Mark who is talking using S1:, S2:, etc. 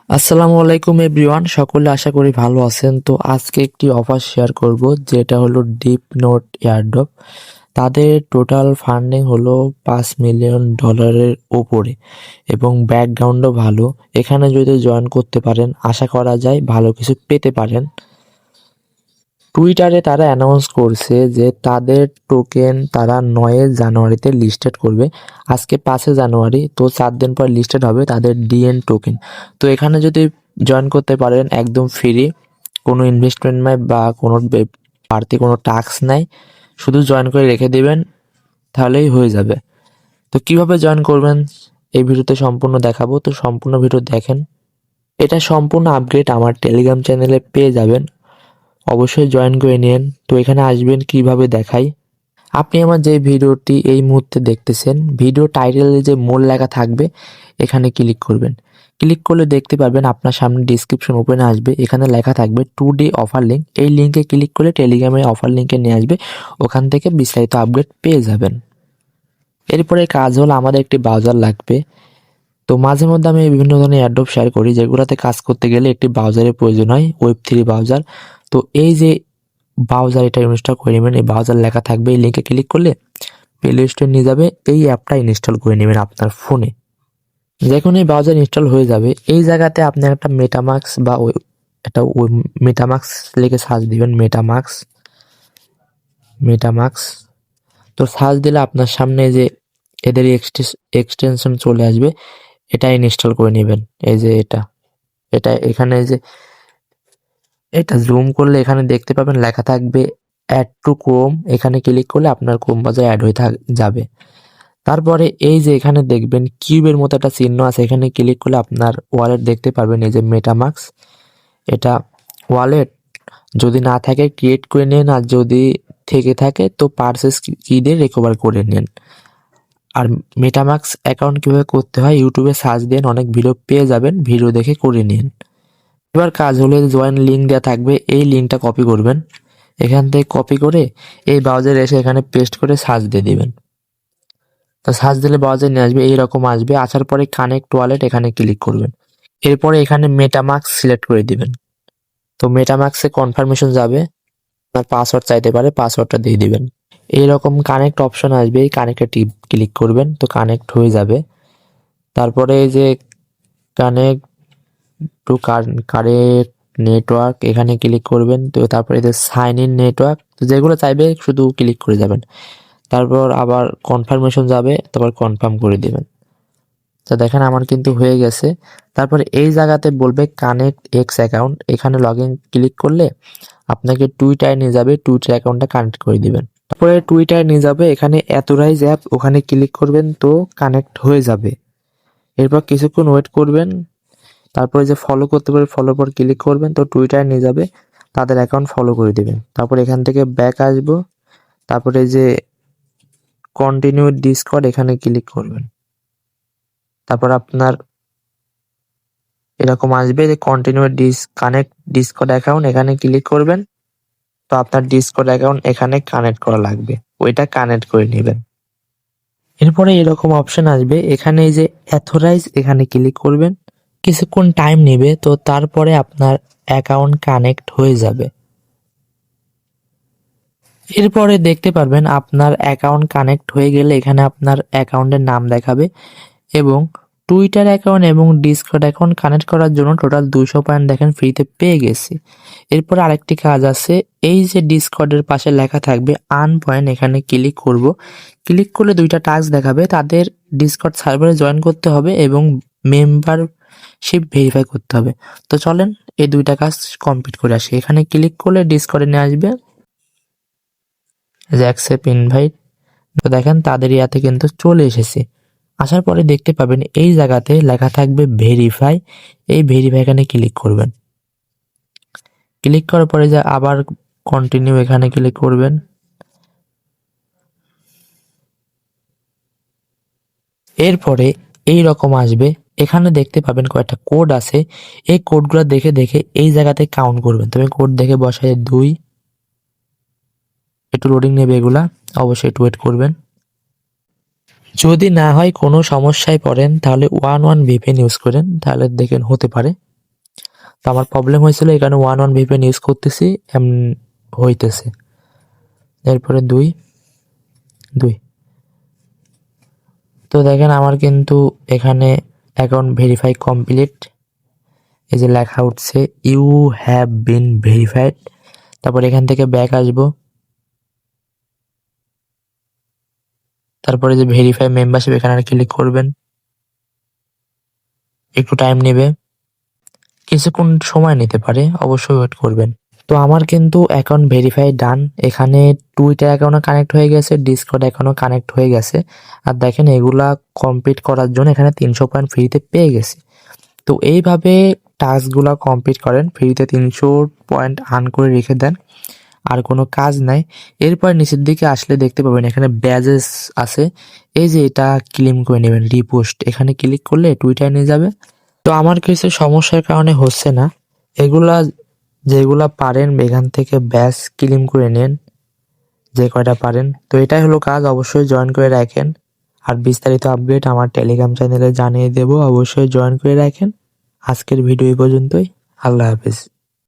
S1: আসসালামু আলাইকুম এভরিওয়ান, সকলে আশা করি ভালো আছেন। তো আজকে একটি অফার শেয়ার করব, যেটা হলো ডিপ নোট এয়ারড্রপ। তাদের টোটাল ফান্ডিং হলো $5 মিলিয়ন উপরে এবং ব্যাকগ্রাউন্ডও ভালো। এখানে যদি জয়েন করতে পারেন, আশা করা যায় ভালো কিছু পেতে পারেন। টুইটারে তারা অ্যানাউন্স করছে যে তাদের টোকেন তারা 9 জানুয়ারিতে লিস্টেড করবে। আজকে 5 জানুয়ারি, তো 4 দিন পর লিস্টেড হবে তাদের ডিএন টোকেন। তো এখানে যদি জয়েন করতে পারেন একদম ফ্রি, কোনো ইনভেস্টমেন্ট নাই বা কোনো বাড়তি কোনো টাস্ক নাই, শুধু জয়েন করে রেখে দিবেন, তাহলেই হয়ে যাবে। তো কিভাবে জয়েন করবেন এই ভিডিওতে সম্পূর্ণ দেখাবো, তো সম্পূর্ণ ভিডিও দেখেন। এটা সম্পূর্ণ আপগ্রেড আমার টেলিগ্রাম চ্যানেলে পেয়ে যাবেন, অবশ্যই জয়েন করে নিন। তো এখানে আসবেন কিভাবে দেখাই। আপনি আমার যে ভিডিওটি এই মুহূর্তে দেখতেছেন, ভিডিও টাইটেলে যে মোর লেখা থাকবে এখানে ক্লিক করবেন। ক্লিক করলে দেখতে পারবেন আপনার সামনে ডিসক্রিপশন ওপেনে আসবে, এখানে লেখা থাকবে 2 ডে অফার লিঙ্ক। এই লিঙ্কে ক্লিক করলে টেলিগ্রামের অফার লিঙ্কে নিয়ে আসবে, ওখান থেকে বিস্তারিত আপডেট পেয়ে যাবেন। এরপরে কাজ হলো আমাদের একটি ব্রাউজার লাগবে। তো মাঝে মধ্যে আমি বিভিন্ন ধরনের অ্যাড্রপ শেয়ার করি, যেগুলোতে কাজ করতে গেলে একটি ব্রাউজারের প্রয়োজন হয়, Web3 ব্রাউজার। তো এই যে ব্রাউজার, এটা ইনস্টল করে নেবেন। এই ব্রাউজার লেখা থাকবে, এই লিঙ্কে ক্লিক করলে প্লে স্টোরে নিয়ে যাবে। এই অ্যাপটা ইনস্টল করে নেবেন আপনার ফোনে। যখন এই ব্রাউজার ইনস্টল হয়ে যাবে, এই জায়গাতে আপনি একটা মেটামাস্ক বা ওই মেটামাস্ক লিখে সার্চ দিবেন। মেটামাস্ক তো সার্চ দিলে আপনার সামনে যে এদের এক্সটেনশন চলে আসবে, এটা ইনস্টল করে নেবেন। এই যে এটা এটা এখানে যে এটা জুম করলে এখানে দেখতে পাবেন লেখা থাকবে অ্যাড টু ক্রোম। এখানে ক্লিক করলে আপনার ক্রোম ব্রাউজার অ্যাড হয়ে যাবে। তারপরে এই যে এখানে দেখবেন কিউবের মতো একটা চিহ্ন আছে, এখানে ক্লিক করলে আপনার ওয়ালেট দেখতে পারবেন। এই যে মেটামাস্ক, এটা ওয়ালেট যদি না থাকে ক্রিয়েট করে নিন, আর যদি থেকে থাকে তো পারচেস কি দিয়ে রিকভার করে নিন। আর মেটামাস্ক অ্যাকাউন্ট কীভাবে করতে হয় ইউটিউবে সার্চ দেন, অনেক ভিডিও পেয়ে যাবেন, ভিডিও দেখে করে নিন। এবার কাজ হলে জয়েন লিঙ্ক দেওয়া থাকবে, এই লিঙ্কটা কপি করবেন। এখান থেকে কপি করে এই ব্রাউজারে এসে এখানে পেস্ট করে সার্চ দিয়ে দিবেন। তো সার্চ দিলে ব্রাউজার নিয়ে আসবে, এইরকম আসবে। আসার পরে কানেক্ট ওয়ালেট এখানে ক্লিক করবেন। এরপরে এখানে মেটামাস্ক সিলেক্ট করে দিবেন। তো মেটামাস্কে কনফার্মেশন যাবে, আপনার পাসওয়ার্ড চাইতে পারে, পাসওয়ার্ডটা দিয়ে দিবেন। এইরকম কানেক্ট অপশন আসবে, এই কানেক্টে ক্লিক করবেন, তো কানেক্ট হয়ে যাবে। তারপরে এই যে কানেক্ট টু কারেক্ট নেটওয়ার্ক, এখানে ক্লিক করবেন। তো তারপরে এই যে সাইন ইন নেটওয়ার্ক, তো যেগুলো চাইবে শুধু ক্লিক করে যাবেন। তারপর আবার কনফার্মেশন যাবে, তারপর কনফার্ম করে দিবেন। তো দেখেন আমার কিন্তু হয়ে গেছে। তারপরে এই জায়গাতে বলবে কানেক্ট এক্স অ্যাকাউন্ট, এখানে লগ ইন ক্লিক করলে আপনাকে টুইটারে নিয়ে যাবে, টুইটার অ্যাকাউন্টটা কানেক্ট করে দিবেন। তারপরে টুইটারে নিয়ে যাবে, এখানে অথরাইজ অ্যাপ, ওখানে ক্লিক করবেন, তো কানেক্ট হয়ে যাবে। এরপর কিছুক্ষণ ওয়েট করবেন। তারপরে যে ফলো করতে পারে, ফলোর পর ক্লিক করবেন, তো টুইটারে নিয়ে যাবে, তাদের অ্যাকাউন্ট ফলো করে দিবেন। তারপর এখান থেকে ব্যাক আসবো, তারপরে যে কন্টিনিউ ডিসকর্ড এখানে ক্লিক করবেন। তারপর আপনার এরকম আসবে যে কন্টিনিউ কানেক্ট ডিসকর্ড অ্যাকাউন্ট, এখানে ক্লিক করবেন। তো আপনার ডিসকর্ড অ্যাকাউন্ট এখানে কানেক্ট করা লাগবে, ওইটা কানেক্ট করে নেবেন। এরপরে এরকম অপশন আসবে, এখানে এই যে অথরাইজ এখানে ক্লিক করবেন। কিছুক্ষণ টাইম নেবে, তো তারপরে আপনার অ্যাকাউন্ট কানেক্ট হয়ে যাবে। এরপরে দেখতে পারবেন আপনার অ্যাকাউন্ট কানেক্ট হয়ে গেলে এখানে আপনার অ্যাকাউন্টের নাম দেখাবে, এবং টুইটার অ্যাকাউন্ট এবং ডিসকর্ড অ্যাকাউন্ট কানেক্ট করার জন্য টোটাল 200 পয়েন্ট দেখেন ফ্রিতে পেয়ে গেছি। এরপর আরেকটি কাজ আছে, এই যে ডিসকর্ডের পাশে লেখা থাকবে আর্ন পয়েন্ট, এখানে ক্লিক করব। ক্লিক করলে 2টা টাস্ক দেখাবে, তাদের ডিসকর্ড সার্ভারে জয়েন করতে হবে এবং মেম্বারশিপ ভেরিফাই করতে হবে। তো চলেন এই 2টা কাজ কমপ্লিট করে আসি। এখানে ক্লিক করলে ডিসকর্ডে নিয়ে আসবে, যে অ্যাকসেপ্ট ইনভাইট। তো দেখেন তাদের ইয়াতে কিন্তু চলে এসেছে। আসার পরে দেখতে পাবেন এই জায়গাতে লেখা থাকবে ভেরিফাই, এই ভেরিফাই এখানে ক্লিক করবেন। ক্লিক করার পরে যে আবার কন্টিনিউ এখানে ক্লিক করবেন। এরপরে এই রকম আসবে, এখানে দেখতে পাবেন কয়েকটা কোড আছে, এই কোডগুলো দেখে দেখে এই জায়গাতে কাউন্ট করবেন। তুমি কোড দেখে বসায় 2, একটু লোডিং নেবে, এগুলা অবশ্যই একটু ওয়েট করবেন। যদি না হয় কোনো সমস্যায় পড়েন তাহলে 11 VPN ইউজ করেন, তাহলে দেখেন হতে পারে। তো আমার প্রবলেম হয়েছিল, এই কারণে 1 VPN ইউজ করতেছি, হইতেছে। এরপরে 2 তো দেখেন আমার কিন্তু এখানে অ্যাকাউন্ট ভেরিফাই কমপ্লিট, এই যে লেখা উঠছে ইউ হ্যাভ বিন ভেরিফাইড। তারপর এখান থেকে ব্যাক আসবো, তারপরে যে ভেরিফাই মেম্বারশিপ এখানে ক্লিক করবেন। একটু টাইম নেবে, কিছুক্ষণ সময় নিতে পারে, অবশ্যই ওয়েট করবেন। তো আমার কিন্তু অ্যাকাউন্ট ভেরিফাই ডান। এখানে টুইটার অ্যাকাউন্টও কানেক্ট হয়ে গেছে, ডিসকর্ড অ্যাকাউন্টও কানেক্ট হয়ে গেছে। আর দেখেন এগুলা কমপ্লিট করার জন্য এখানে 300 পয়েন্ট ফ্রিতে পেয়ে গেছি। তো এইভাবে টাস্কগুলো কমপ্লিট করেন, ফ্রিতে 300 পয়েন্ট আর্ন করে রেখে দেন, আর কোনো কাজ নাই। এরপর নিচের দিকে আসলে দেখতে পাবেন এখানে ব্যাজেস আছে, এই যে এটা ক্লেম করে নেবেন, রিপোস্ট এখানে ক্লিক করলে টুইটার নিয়ে যাবে। তো আমার কিছু সমস্যার কারণে হচ্ছে না, এগুলা যেগুলা পারেন এখান থেকে ব্যাজ ক্লেম করে নেন, যে কয়টা পারেন। তো এটাই হলো কাজ, অবশ্যই জয়েন করে রাখেন। আর বিস্তারিত আপডেট আমার টেলিগ্রাম চ্যানেলে জানিয়ে দেব, অবশ্যই জয়েন করে রাখেন। আজকের ভিডিও এই পর্যন্তই, আল্লাহ হাফেজ।